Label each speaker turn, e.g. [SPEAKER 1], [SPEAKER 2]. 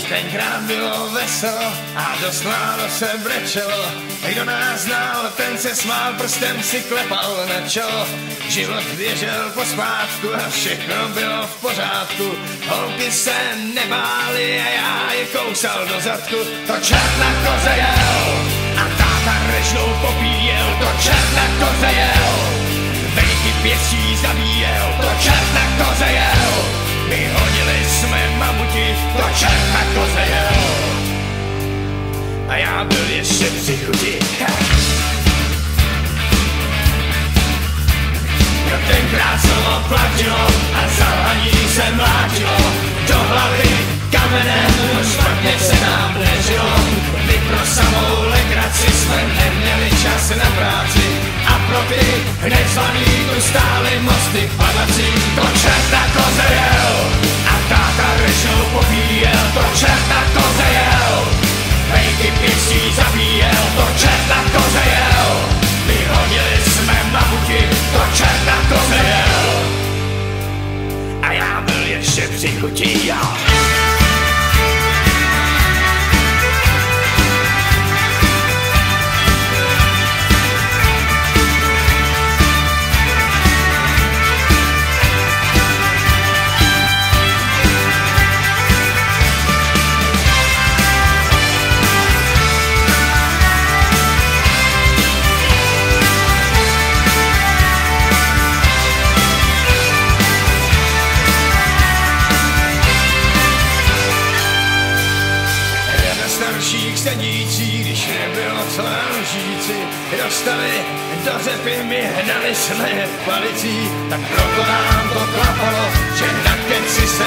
[SPEAKER 1] Tenkrát bylo veselo a dost málo se brečelo. Kdo nás znal, ten se smál, prstem si klepal na čelo. Život běžel pospátku a všechno bylo v pořádku. Holky se nebály a já je kousal do zadku. To čert na koze jel a táta rečnou popíjel. To čert na koze jel, vejky pěstí zabíjel. To čert na koze jel, my hodili jsme mamuti. To čert na koze jel a já byl ještě při chuti. Jo, tenkrát slovo platilo a zalhaní se mlátilo. Do hlavy kamenem, špatně se nám nežilo. My pro samou legraci jsme neměli čas na práci a pro ty nezvaný tu stály mosty padací. To čert na koze jel a táta rečnou popíjel. To čert na koze jel, vejky pěstí zabíjel. To čert na koze jel, vyhodili jsme mamuti. To čert na koze jel a já byl ještě při chuti, já. Sedící, když nebylo co lžíci, dostali do řepy, my hnali jsme palicí, tak proto nám to klapalo, že na keci se